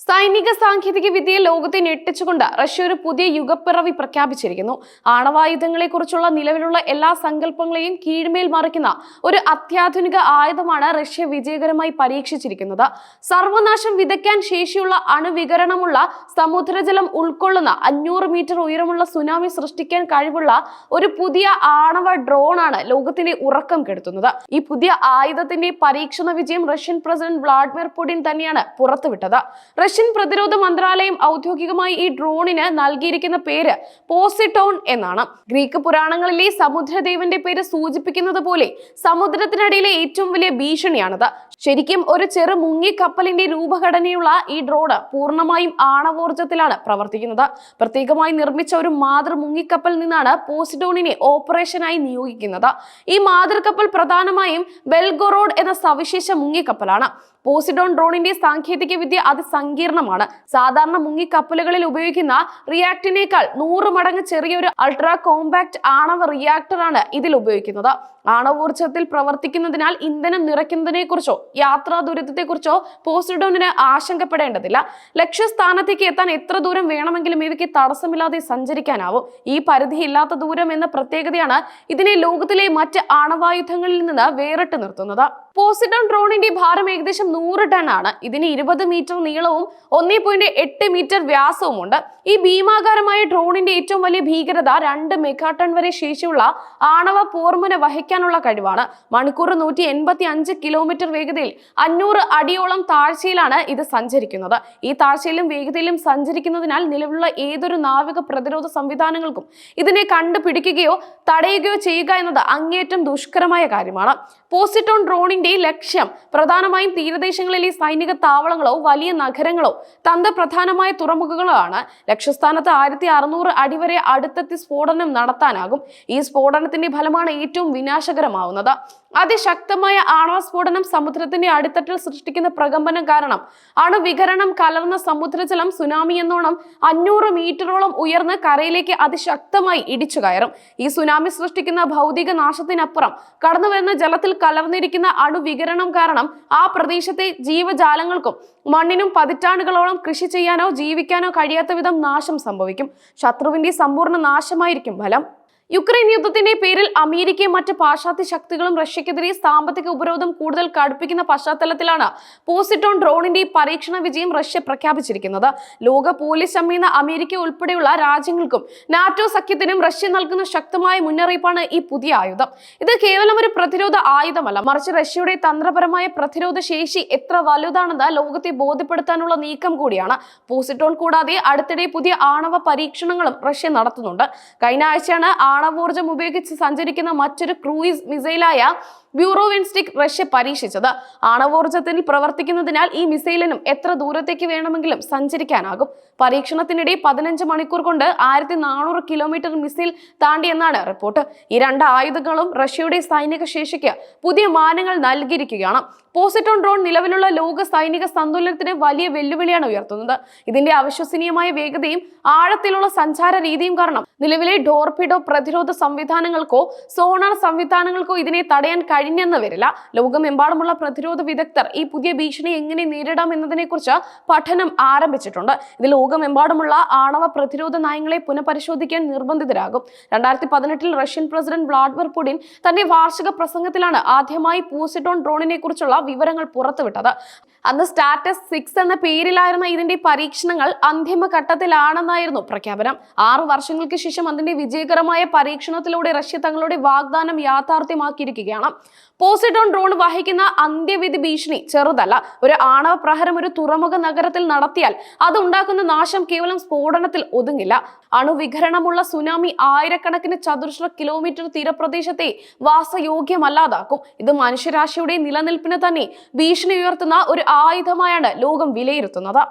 സൈനിക സാങ്കേതിക വിദ്യയെ ലോകത്തെ ഞെട്ടിച്ചുകൊണ്ട് റഷ്യ ഒരു പുതിയ യുഗപ്പിറവി പ്രഖ്യാപിച്ചിരിക്കുന്നു. ആണവായുധങ്ങളെക്കുറിച്ചുള്ള നിലവിലുള്ള എല്ലാ സങ്കല്പങ്ങളെയും കീഴ്മേൽ മറിക്കുന്ന ഒരു അത്യാധുനിക ആയുധമാണ് റഷ്യ വിജയകരമായി പരീക്ഷിച്ചിരിക്കുന്നത്. സർവനാശം വിതയ്ക്കാൻ ശേഷിയുള്ള അണുവികരണമുള്ള സമുദ്രജലം ഉൾക്കൊള്ളുന്ന 500 മീറ്റർ ഉയരമുള്ള സുനാമി സൃഷ്ടിക്കാൻ കഴിവുള്ള ഒരു പുതിയ ആണവ ഡ്രോണാണ് ലോകത്തിന്റെ ഉറക്കം കെടുത്തുന്നത്. ഈ പുതിയ ആയുധത്തിന്റെ പരീക്ഷണ വിജയം റഷ്യൻ പ്രസിഡന്റ് വ്ളാഡിമിർ പുടിൻ തന്നെയാണ് പുറത്തുവിട്ടത്. റഷ്യൻ പ്രതിരോധ മന്ത്രാലയം ഔദ്യോഗികമായി ഈ ഡ്രോണിന് നൽകിയിരിക്കുന്ന പേര് പോസിഡോൺ എന്നാണ്. ഗ്രീക്ക് പുരാണങ്ങളിലെ സമുദ്രദേവന്റെ പേര് സൂചിപ്പിക്കുന്നത് പോലെ സമുദ്രത്തിനടിയിലെ ഏറ്റവും വലിയ ഭീഷണിയാണിത്. ശരിക്കും ഒരു ചെറു മുങ്ങിക്കപ്പലിന്റെ രൂപഘടനയുള്ള ഈ ഡ്രോൺ പൂർണ്ണമായും ആണവോർജത്തിലാണ് പ്രവർത്തിക്കുന്നത്. പ്രത്യേകമായി നിർമ്മിച്ച ഒരു മാതൃ മുങ്ങിക്കപ്പൽ നിന്നാണ് പോസിഡോണിനെ ഓപ്പറേഷനായി നിയോഗിക്കുന്നത്. ഈ മാതൃകപ്പൽ പ്രധാനമായും ബെൽഗൊറോഡ് എന്ന സവിശേഷ മുങ്ങിക്കപ്പലാണ്. പോസിഡോൺ ഡ്രോണിന്റെ സാങ്കേതിക വിദ്യ അതിസങ്കീർണമാണ്. സാധാരണ മുങ്ങിക്കപ്പലുകളിൽ ഉപയോഗിക്കുന്ന റിയാക്ടറിനേക്കാൾ 100 മടങ്ങ് ചെറിയൊരു അൾട്രാ കോമ്പാക്ട് ആണവ റിയാക്ടറാണ് ഇതിൽ ഉപയോഗിക്കുന്നത്. ആണവോർജത്തിൽ പ്രവർത്തിക്കുന്നതിനാൽ ഇന്ധനം നിറയ്ക്കുന്നതിനെ കുറിച്ചോ യാത്രാ ദുരിതത്തെക്കുറിച്ചോ പോസിഡോണിന് ആശങ്കപ്പെടേണ്ടതില്ല. ലക്ഷ്യസ്ഥാനത്തേക്ക് എത്താൻ എത്ര ദൂരം വേണമെങ്കിലും ഇവയ്ക്ക് തടസ്സമില്ലാതെ സഞ്ചരിക്കാനാവും. ഈ പരിധിയില്ലാത്ത ദൂരം എന്ന പ്രത്യേകതയാണ് ഇതിനെ ലോകത്തിലെ മറ്റ് ആണവായുധങ്ങളിൽ നിന്ന് വേറിട്ട് നിർത്തുന്നത്. പോസിഡോൺ ഡ്രോണിന്റെ ഭാരം ഏകദേശം 100 ടൺ ആണ്. ഇതിന് 20 മീറ്റർ നീളവും 1.8 മീറ്റർ വ്യാസവും ഉണ്ട്. ഈ ഭീമാകാരമായ ഡ്രോണിന്റെ ഏറ്റവും വലിയ ഭീകരത 2 മെഗാടൺ വരെ ശേഷിയുള്ള ആണവ പോർമുന വഹിക്കാനുള്ള കഴിവാണ്. മണിക്കൂർ 185 കിലോമീറ്റർ വേഗതയിൽ 500 അടിയോളം താഴ്ചയിലാണ് ഇത് സഞ്ചരിക്കുന്നത്. ഈ താഴ്ചയിലും വേഗതയിലും സഞ്ചരിക്കുന്നതിനാൽ നിലവിലുള്ള ഏതൊരു നാവിക പ്രതിരോധ സംവിധാനങ്ങൾക്കും ഇതിനെ കണ്ടുപിടിക്കുകയോ തടയുകയോ ചെയ്യുക എന്നത് അങ്ങേയറ്റം ദുഷ്കരമായ കാര്യമാണ്. പോസിഡോൺ ഡ്രോണിന്റെ ലക്ഷ്യം പ്രധാനമായും തീരദേശങ്ങളിലെ സൈനിക താവളങ്ങളോ വലിയ നഗരങ്ങളോ തന്ത്രപ്രധാനമായ തുറമുഖങ്ങളോ ആണ്. ലക്ഷ്യസ്ഥാനത്ത് 1600 അടി വരെ അടുത്തെത്തി സ്ഫോടനം നടത്താനാകും. ഈ സ്ഫോടനത്തിന്റെ ഫലമാണ് ഏറ്റവും വിനാശകരമാവുന്നത്. അതിശക്തമായ ആണവ സ്ഫോടനം സമുദ്രത്തിന്റെ അടിത്തട്ടിൽ സൃഷ്ടിക്കുന്ന പ്രകമ്പനം കാരണം അണുവികരണം കലർന്ന സമുദ്രജലം സുനാമി എന്നോണം 500 മീറ്ററോളം ഉയർന്ന് കരയിലേക്ക് അതിശക്തമായി ഇടിച്ചു കയറും. ഈ സുനാമി സൃഷ്ടിക്കുന്ന ഭൗതിക നാശത്തിനപ്പുറം കടന്നുവരുന്ന ജലത്തിൽ കലർന്നിരിക്കുന്ന അണുവികരണം കാരണം ആ പ്രദേശത്തെ ജീവജാലങ്ങൾക്കും മണ്ണിനും പതിറ്റാണ്ടുകളോളം കൃഷി ചെയ്യാനോ ജീവിക്കാനോ കഴിയാത്ത വിധം നാശം സംഭവിക്കും. ശത്രുവിന്റെ സമ്പൂർണ്ണ നാശമായിരിക്കും ഫലം. യുക്രൈൻ യുദ്ധത്തിന്റെ പേരിൽ അമേരിക്കയും മറ്റ് പാശ്ചാത്യ ശക്തികളും റഷ്യക്കെതിരെ സാമ്പത്തിക ഉപരോധം കൂടുതൽ കടുപ്പിക്കുന്ന പശ്ചാത്തലത്തിലാണ് പോസിഡോൺ ഡ്രോണിന്റെ പരീക്ഷണ വിജയം റഷ്യ പ്രഖ്യാപിച്ചിരിക്കുന്നത്. ലോക പോലീസ് അമ്മയുന്ന അമേരിക്ക ഉൾപ്പെടെയുള്ള രാജ്യങ്ങൾക്കും നാറ്റോ സഖ്യത്തിനും റഷ്യ നൽകുന്ന ശക്തമായ മുന്നറിയിപ്പാണ് ഈ പുതിയ ആയുധം. ഇത് കേവലം ഒരു പ്രതിരോധ ആയുധമല്ല, മറിച്ച് റഷ്യയുടെ തന്ത്രപരമായ പ്രതിരോധ ശേഷി എത്ര വലുതാണെന്ന് ലോകത്തെ ബോധ്യപ്പെടുത്താനുള്ള നീക്കം കൂടിയാണ്. പോസിഡോൺ കൂടാതെ അടുത്തിടെ പുതിയ ആണവ പരീക്ഷണങ്ങളും റഷ്യ നടത്തുന്നുണ്ട്. കഴിഞ്ഞ ആഴ്ചയാണ് ആണവോർജം ഉപയോഗിച്ച് സഞ്ചരിക്കുന്ന മറ്റൊരു ക്രൂയിസ് മിസൈലായ ബ്യൂറോവിൻസ്റ്റിക് റഷ്യ പരീക്ഷിച്ചത്. ആണവോർജത്തിൽ പ്രവർത്തിക്കുന്നതിനാൽ ഈ മിസൈലിനും എത്ര ദൂരത്തേക്ക് വേണമെങ്കിലും സഞ്ചരിക്കാനാകും. പരീക്ഷണത്തിനിടെ 15 മണിക്കൂർ കൊണ്ട് 1400 കിലോമീറ്റർ മിസൈൽ താണ്ടിയെന്നാണ് റിപ്പോർട്ട്. ഈ 2 ആയുധങ്ങളും റഷ്യയുടെ സൈനിക ശേഷിക്ക് പുതിയ മാനങ്ങൾ നൽകിയിരിക്കുകയാണ്. പോസിഡോൺ ഡ്രോൺ നിലവിലുള്ള ലോക സൈനിക സന്തുലനത്തിന് വലിയ വെല്ലുവിളിയാണ് ഉയർത്തുന്നത്. ഇതിന്റെ അവിശ്വസനീയമായ വേഗതയും ആഴത്തിലുള്ള സഞ്ചാര രീതിയും കാരണം നിലവിലെ ടോർപിഡോ പ്രതിരോധ സംവിധാനങ്ങൾക്കോ സോണാർ സംവിധാനങ്ങൾക്കോ ഇതിനെ തടയാൻ കഴിഞ്ഞെന്ന് വരില്ല. ലോകമെമ്പാടുമുള്ള പ്രതിരോധ വിദഗ്ധർ ഈ പുതിയ ഭീഷണി എങ്ങനെ നേരിടാം എന്നതിനെ കുറിച്ച് പഠനം ആരംഭിച്ചിട്ടുണ്ട്. ഇത് ലോകമെമ്പാടുമുള്ള ആണവ പ്രതിരോധ നയങ്ങളെ പുനഃപരിശോധിക്കാൻ നിർബന്ധിതരാകും. 2018 റഷ്യൻ പ്രസിഡന്റ് വ്ളാഡിമിർ പുടിൻ തന്റെ വാർഷിക പ്രസംഗത്തിലാണ് ആദ്യമായി പോസിഡോൺ ഡ്രോണിനെ കുറിച്ചുള്ള വിവരങ്ങൾ പുറത്തുവിട്ടത്. അന്ന് സ്റ്റാറ്റസ് 6 എന്ന പേരിലായിരുന്ന ഇതിന്റെ പരീക്ഷണങ്ങൾ അന്തിമഘട്ടത്തിലാണെന്നായിരുന്നു പ്രഖ്യാപനം. 6 വർഷങ്ങൾക്ക് ശേഷം അതിന്റെ വിജയകരമായ പരീക്ഷണത്തിലൂടെ റഷ്യ തങ്ങളുടെ വാഗ്ദാനം യാഥാർത്ഥ്യമാക്കിയിരിക്കുകയാണ്. പോസിഡോൺ ഡ്രോൺ വഹിക്കുന്ന അന്ത്യവിധി ഭീഷണി ചെറുതല്ല. ഒരു ആണവ പ്രഹരം ഒരു തുറമുഖ നഗരത്തിൽ നടത്തിയാൽ അത് ഉണ്ടാക്കുന്ന നാശം കേവലം സ്ഫോടനത്തിൽ ഒതുങ്ങില്ല. അണുവികരണമുള്ള സുനാമി ആയിരക്കണക്കിന് ചതുരശ്ര കിലോമീറ്റർ തീരപ്രദേശത്തെ വാസയോഗ്യമല്ലാതാക്കും. ഇത് മനുഷ്യരാശിയുടെ നിലനിൽപ്പിന് തന്നെ ഭീഷണി ഉയർത്തുന്ന ഒരു ആയുധമായാണ് ലോകം വിലയിരുത്തുന്നത്.